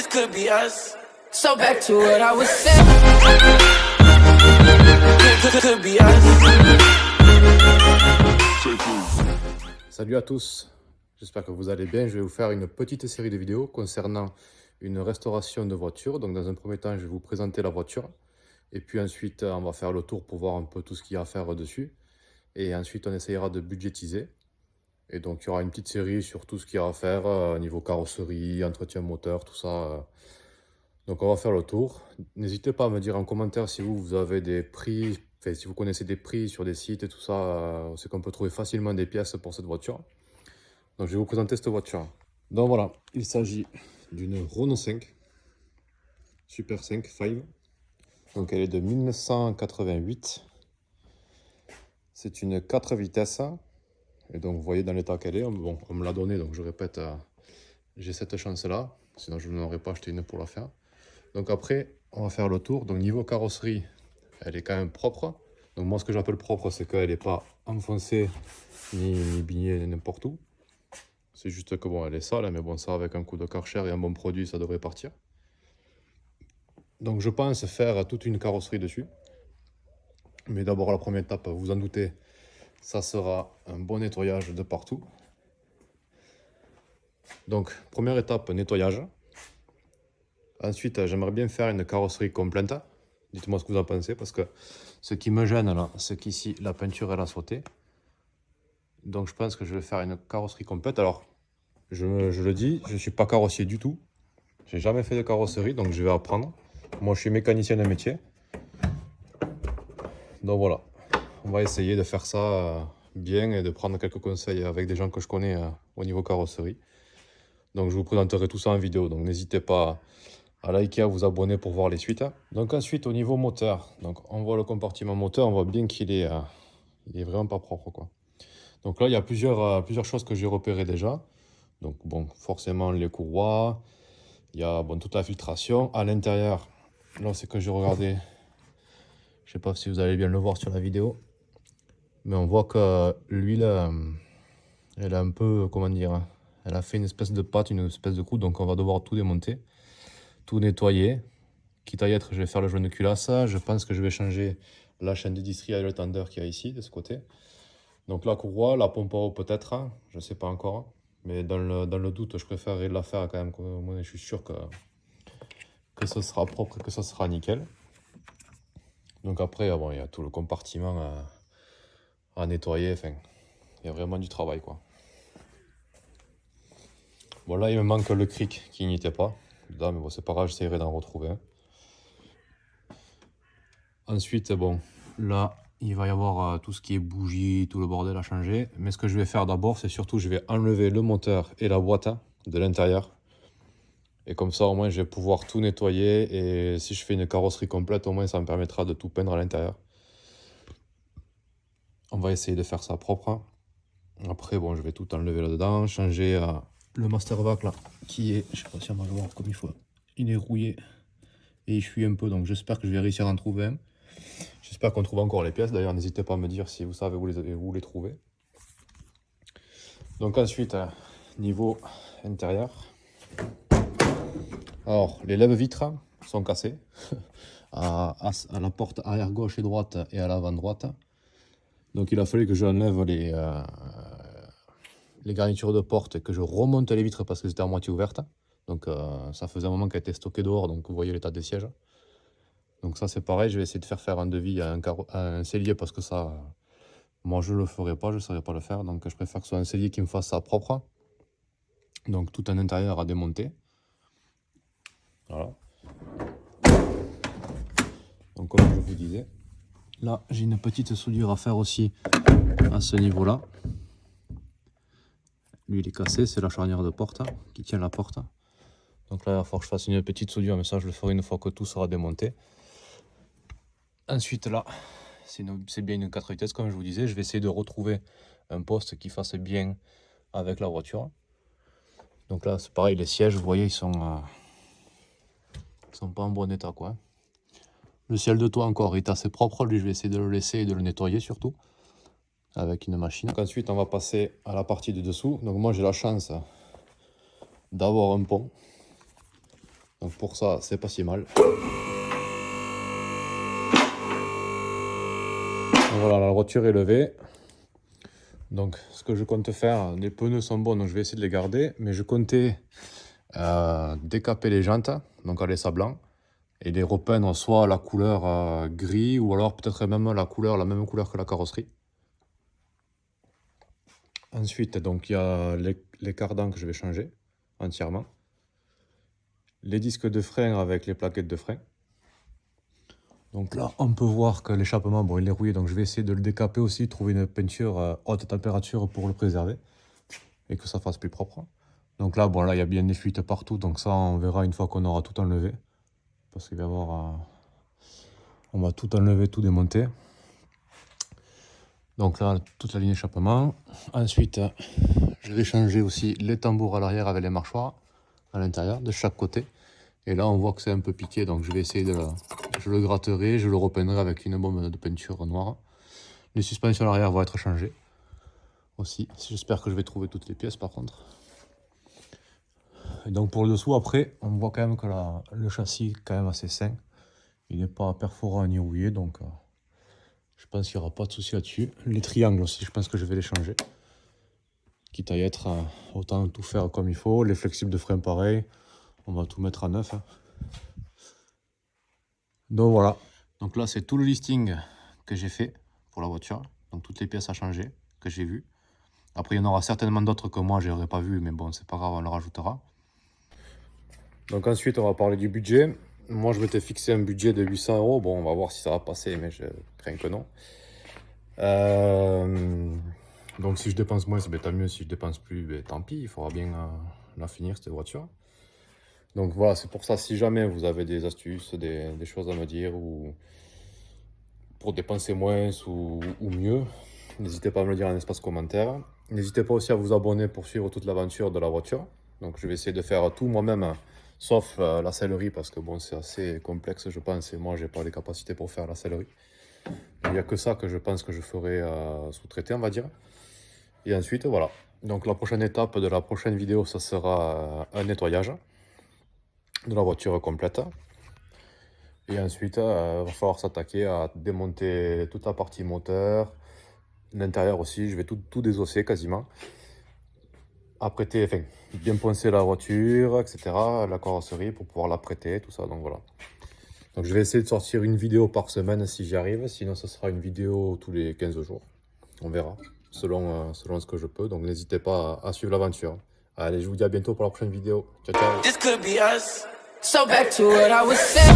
this could be us. So back to what I was saying. Could be us. Salut à tous, j'espère que vous allez bien. Je vais vous faire une petite série de vidéos concernant une restauration de voiture. Donc dans un premier temps, je vais vous présenter la voiture. Et puis ensuite, on va faire le tour pour voir un peu tout ce qu'il y a à faire dessus. Et ensuite, on essayera de budgétiser. Et donc, il y aura une petite série sur tout ce qu'il y a à faire au niveau carrosserie, entretien moteur, tout ça. Donc, on va faire le tour. N'hésitez pas à me dire en commentaire si vous avez des prix, enfin, si vous connaissez des prix sur des sites et tout ça. C'est qu'on peut trouver facilement des pièces pour cette voiture. Donc, je vais vous présenter cette voiture. Donc, voilà, il s'agit d'une Renault 5, Super 5. Donc, elle est de 1988. C'est une 4 vitesses. Et donc, vous voyez dans l'état qu'elle est. Bon, on me l'a donné, donc je répète, j'ai cette chance-là. Sinon, je n'aurais pas acheté une pour la faire. Donc après, on va faire le tour. Donc, niveau carrosserie, elle est quand même propre. Donc, moi, ce que j'appelle propre, c'est qu'elle n'est pas enfoncée ni bignée n'importe où. C'est juste que, bon, elle est sale, mais bon, ça, avec un coup de Karcher et un bon produit, ça devrait partir. Donc, je pense faire toute une carrosserie dessus. Mais d'abord, la première étape, vous en doutez, ça sera un bon nettoyage de partout. Donc, première étape, nettoyage. Ensuite, j'aimerais bien faire une carrosserie complète. Dites-moi ce que vous en pensez, parce que ce qui me gêne là, c'est qu'ici, la peinture, elle a sauté. Donc, je pense que je vais faire une carrosserie complète. Alors, je le dis, je ne suis pas carrossier du tout. J'ai jamais fait de carrosserie, donc je vais apprendre. Moi, je suis mécanicien de métier. Donc voilà, on va essayer de faire ça bien et de prendre quelques conseils avec des gens que je connais au niveau carrosserie. Donc je vous présenterai tout ça en vidéo, donc n'hésitez pas à liker, à vous abonner pour voir les suites. Donc ensuite au niveau moteur, donc on voit le compartiment moteur, on voit bien qu'il est, il est vraiment pas propre quoi. Donc là il y a plusieurs choses que j'ai repérées déjà. Donc bon, forcément les courroies, il y a bon, toute la filtration. À l'intérieur, là c'est que j'ai regardé. Je sais pas si vous allez bien le voir sur la vidéo, mais on voit que l'huile, elle a un peu, comment dire, elle a fait une espèce de pâte, une espèce de croûte, donc on va devoir tout démonter, tout nettoyer. Quitte à y être, je vais faire le joint de culasse. Je pense que je vais changer la chaîne de distribution et le tender qu'il y a ici, de ce côté. Donc la courroie, la pompe à eau peut-être, je ne sais pas encore. Mais dans le doute, je préférerais la faire quand même, au moins je suis sûr que ce sera propre et que ça sera nickel. Donc après, bon, il y a tout le compartiment à nettoyer, enfin, il y a vraiment du travail quoi. Bon là il me manque le cric qui n'y était pas, là, mais bon c'est pas grave, j'essaierai d'en retrouver un. Ensuite bon, là il va y avoir tout ce qui est bougie, tout le bordel à changer, mais ce que je vais faire d'abord c'est surtout je vais enlever le moteur et la boîte de l'intérieur. Et comme ça au moins je vais pouvoir tout nettoyer et si je fais une carrosserie complète au moins ça me permettra de tout peindre à l'intérieur. On va essayer de faire ça propre. Après, bon, je vais tout enlever là-dedans, changer le master vac là, qui est, je sais pas si on va le voir comme il faut, il est rouillé et il fuit un peu, donc j'espère que je vais réussir à en trouver un. J'espère qu'on trouve encore les pièces, d'ailleurs, n'hésitez pas à me dire si vous savez où les trouver. Donc ensuite, niveau intérieur, alors les lève-vitres sont cassées à la porte arrière gauche et droite et à l'avant droite. Donc il a fallu que j'enlève les garnitures de porte et que je remonte les vitres parce qu'elles étaient à moitié ouvertes. Donc ça faisait un moment qu'elles étaient stockées dehors, donc vous voyez l'état des sièges. Donc ça c'est pareil, je vais essayer de faire un devis à un sellier parce que ça, moi je le ferai pas, je ne saurais pas le faire. Donc je préfère que ce soit un sellier qui me fasse ça propre. Donc tout un intérieur à démonter. Voilà. Donc comme je vous disais, là j'ai une petite soudure à faire aussi à ce niveau-là. Lui il est cassé, c'est la charnière de porte qui tient la porte. Donc là il va falloir que je fasse une petite soudure, mais ça je le ferai une fois que tout sera démonté. Ensuite là, c'est bien une 4 vitesses comme je vous disais. Je vais essayer de retrouver un poste qui fasse bien avec la voiture. Donc là c'est pareil, les sièges vous voyez ils sont pas en bon état quoi. Le ciel de toit encore est assez propre, lui je vais essayer de le laisser et de le nettoyer surtout avec une machine. Donc ensuite on va passer à la partie du dessous. Donc moi j'ai la chance d'avoir un pont. Donc pour ça, c'est pas si mal. Voilà, la voiture est levée. Donc ce que je compte faire, les pneus sont bons, donc je vais essayer de les garder. Mais je comptais décaper les jantes, donc à laisser blanc. Et les repeindre soit la couleur gris, ou alors peut-être même la même couleur que la carrosserie. Ensuite, donc il y a les cardans que je vais changer entièrement. Les disques de frein avec les plaquettes de frein. Donc là, on peut voir que l'échappement, bon, il est rouillé, donc je vais essayer de le décaper aussi, trouver une peinture haute température pour le préserver et que ça fasse plus propre. Donc là, bon, là, il y a bien des fuites partout, donc ça, on verra une fois qu'on aura tout enlevé. Parce qu'il va y avoir... on va tout enlever, tout démonter. Donc là, toute la ligne échappement. Ensuite, je vais changer aussi les tambours à l'arrière avec les marchoirs à l'intérieur, de chaque côté. Et là, on voit que c'est un peu piqué, donc je vais essayer de je le gratterai, je le repeindrai avec une bombe de peinture noire. Les suspensions à l'arrière vont être changées aussi. J'espère que je vais trouver toutes les pièces par contre. Et donc pour le dessous, après, on voit quand même que le châssis est quand même assez sain. Il n'est pas perforant ni rouillé, donc je pense qu'il n'y aura pas de souci là-dessus. Les triangles aussi, je pense que je vais les changer. Quitte à y être, autant tout faire comme il faut. Les flexibles de frein pareil. On va tout mettre à neuf. Donc voilà. Donc là, c'est tout le listing que j'ai fait pour la voiture. Donc toutes les pièces à changer que j'ai vues. Après, il y en aura certainement d'autres que moi, je n'aurais pas vu. Mais bon, c'est pas grave, on le rajoutera. Donc ensuite, on va parler du budget. Moi, je m'étais fixé un budget de 800 €. Bon, on va voir si ça va passer, mais je crains que non. Donc si je dépense moins, c'est tant mieux. Si je dépense plus, tant pis. Il faudra bien la finir, cette voiture. Donc voilà, c'est pour ça, si jamais vous avez des astuces, des choses à me dire, ou pour dépenser moins ou mieux, n'hésitez pas à me le dire en espace commentaire. N'hésitez pas aussi à vous abonner pour suivre toute l'aventure de la voiture. Donc je vais essayer de faire tout moi-même, sauf la sellerie, parce que bon, c'est assez complexe, je pense, et moi, j'ai pas les capacités pour faire la sellerie. Il n'y a que ça que je pense que je ferai sous-traiter, on va dire. Et ensuite, voilà. Donc la prochaine étape de la prochaine vidéo, ça sera un nettoyage de la voiture complète. Et ensuite, il va falloir s'attaquer à démonter toute la partie moteur. L'intérieur aussi, je vais tout désosser quasiment. Apprêter, enfin, bien poncer la voiture, etc. La carrosserie pour pouvoir l'apprêter, tout ça. Donc voilà. Donc je vais essayer de sortir une vidéo par semaine si j'y arrive. Sinon, ce sera une vidéo tous les 15 jours. On verra, selon ce que je peux. Donc n'hésitez pas à suivre l'aventure. Allez, je vous dis à bientôt pour la prochaine vidéo. Ciao, ciao. This could be us. So back to what I was saying.